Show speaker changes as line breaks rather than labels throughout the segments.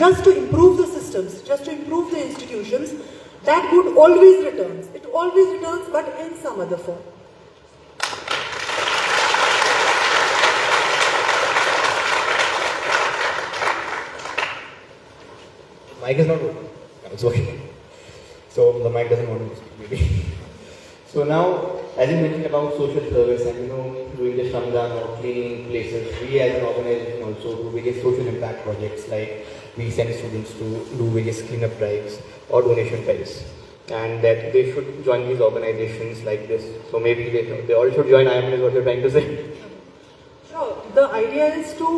just to improve the systems, just to improve the institutions, that good always returns. It always returns, but in some other form.
Mic is not working. It's working. So the mic doesn't want to speak, maybe. So now, as you mentioned about social service and doing the Shramdan or cleaning places, we as an organization also do various social impact projects, like we send students to do various cleanup drives or donation drives, and that they should join these organizations like this. So maybe they all should join IMN is what you're trying to say.
Sure. The idea is to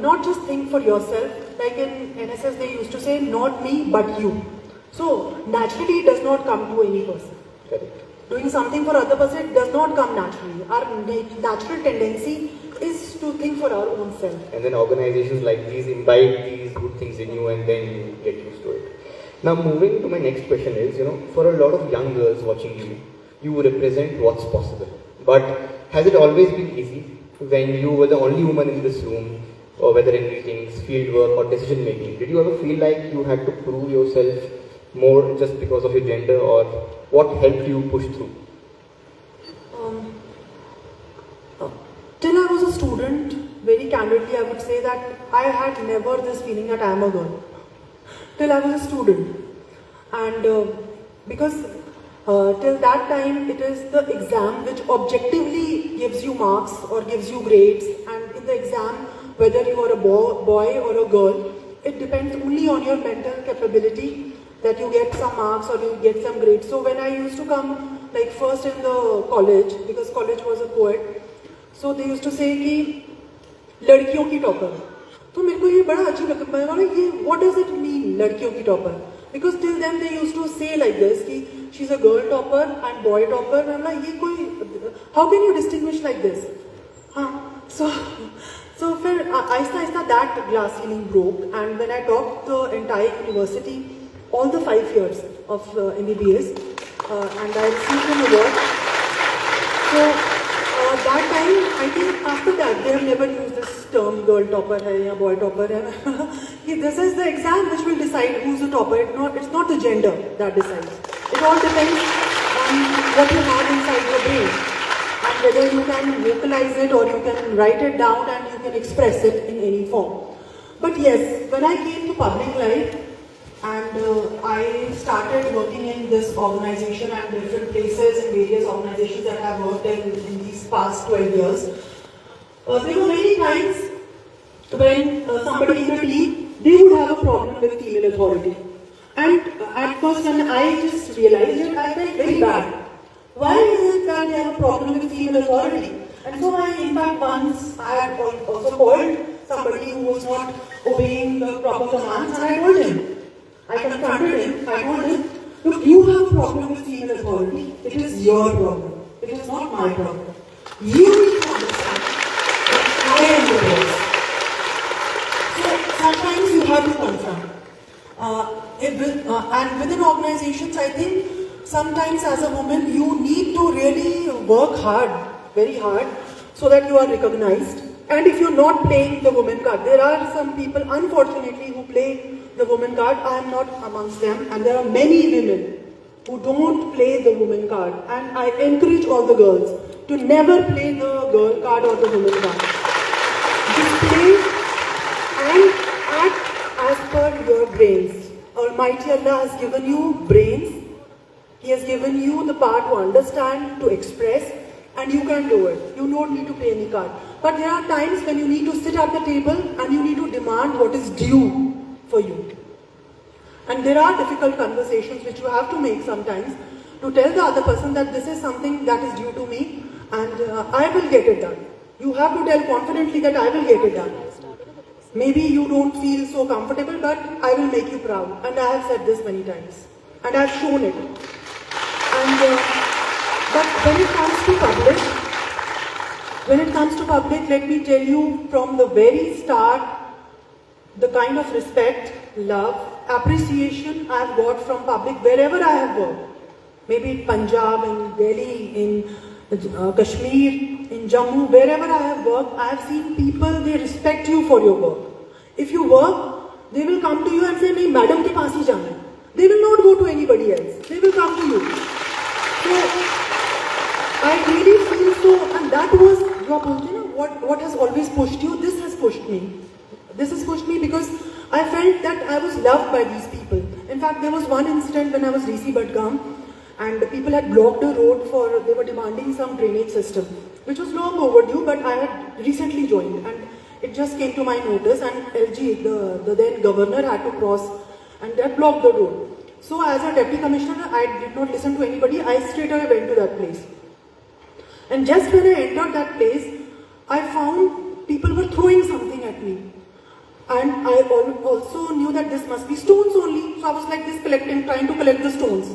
not just think for yourself. Like in NSS they used to say, not me but you. So naturally it does not come to any person.
Correct.
Doing something for other person does not come naturally. Our natural tendency is to think for our own self.
And then organizations like these imbibe these good things in you and then you get used to it. Now moving to my next question is, for a lot of young girls watching you, you represent what's possible. But has it always been easy when you were the only woman in this room, or whether in meetings, field work or decision making? Did you ever feel like you had to prove yourself more just because of your gender, or what helped you push through?
Till I was a student, very candidly I would say that I had never this feeling that I am a girl. Till I was a student. And because till that time it is the exam which objectively gives you marks or gives you grades, and in the exam whether you are a boy or a girl, it depends only on your mental capability that you get some marks or you get some grades. So when I used to come like first in the college, because college was a co-ed, so they used to say कि लड़कियों की topper. तो मेरे को ये बड़ा अजीब लगता, मैं बोला ये what does it mean लड़कियों की topper? Because till then they used to say like this कि she's a girl topper and boy topper. मैं बोला ये कोई, how can you distinguish like this? हाँ, so फिर Aahista Aahista that glass ceiling broke, and when I topped the entire university, all the 5 years of MBBS, and I received an award. So that time, I think after that, they have never used this term girl topper hai ya boy topper hai. This is the exam which will decide who's the topper. It's not the gender that decides. It all depends on what you have inside your brain, and whether you can vocalize it or you can write it down and you can express it in any form. But yes, when I came to public life, and I started working in this organization and different places in various organizations that I've worked in these past 12 years. There were many times when somebody in a team, they would have a problem with female authority. And at first when I just realized it, I felt very bad. Why is it that they have a problem with female authority? And so in fact once I had also called somebody who was not obeying the proper commands, and I told him. I confronted him, I told him, look, you have a problem with female authority, it is your problem, it is not my problem. You need to understand that I am the boss. So sometimes you have to confront. And within organizations, I think sometimes as a woman, you need to really work hard, very hard, so that you are recognized. And if you're not playing the woman card, there are some people, unfortunately, who play the woman card. I am not amongst them, and there are many women who don't play the woman card, and I encourage all the girls to never play the girl card or the woman card. Just play and act as per your brains. Almighty Allah has given you brains. He has given you the power to understand, to express, and you can do it. You don't need to play any card. But there are times when you need to sit at the table and you need to demand what is due for you. And there are difficult conversations which you have to make sometimes to tell the other person that this is something that is due to me, and I will get it done. You have to tell confidently that I will get it done. Maybe you don't feel so comfortable, but I will make you proud. And I have said this many times. And I have shown it. And but when it comes to public, let me tell you from the very start, the kind of respect, love, appreciation I have got from public wherever I have worked. Maybe in Punjab, in Delhi, in Kashmir, in Jammu, wherever I have worked, I have seen people, they respect you for your work. If you work, they will come to you and say, "नहीं, madam के पास ही जाना है." They will not go to anybody else. They will come to you. So I really feel so, and that was your point. You know what has always pushed you. This has pushed me. This has pushed me because I felt that I was loved by these people. In fact, there was one incident when I was DC Badgam, and the people had blocked the road they were demanding some drainage system, which was long overdue, but I had recently joined, and it just came to my notice, and LG, the then governor, had to cross, and that blocked the road. So as a deputy commissioner, I did not listen to anybody. I straight away went to that place. And just when I entered that place, I found people were throwing something at me. And I also knew that this must be stones only. So I was like this trying to collect the stones.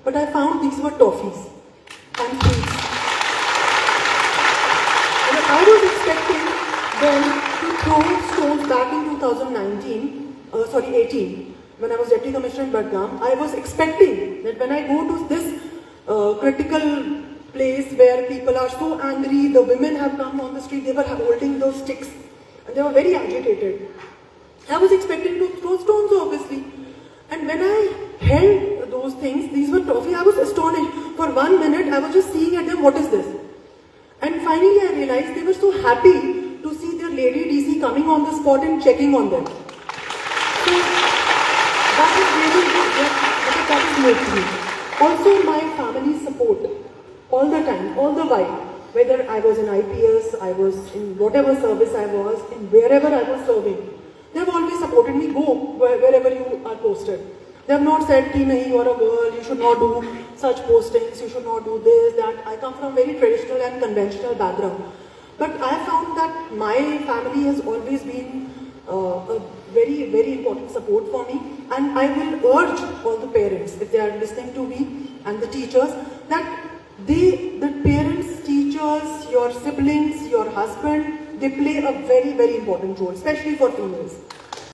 But I found these were toffees and fruits. And I was expecting them to throw stones back in 18, when I was Deputy Commissioner in Badgam. I was expecting that when I go to this critical place where people are so angry, the women have come on the street, they were holding those sticks and they were very agitated. I was expecting to throw stones, obviously. And when I held those things, these were toffee, I was astonished. For 1 minute, I was just seeing at them, what is this? And finally, I realized they were so happy to see their lady DC coming on the spot and checking on them. So, that is really good. That is new to me. Also, my family's support, all the time, all the while. Whether I was in IPS, I was in whatever service I was, in wherever I was serving. They have always supported me, go wherever you are posted. They have not said, "Ki nahi, you are a girl, you should not do such postings, you should not do this, that." I come from a very traditional and conventional background. But I found that my family has always been a very, very important support for me. And I will urge all the parents, if they are listening to me, and the teachers, that the parents, teachers, your siblings, your husband, they play a very, very important role, especially for females.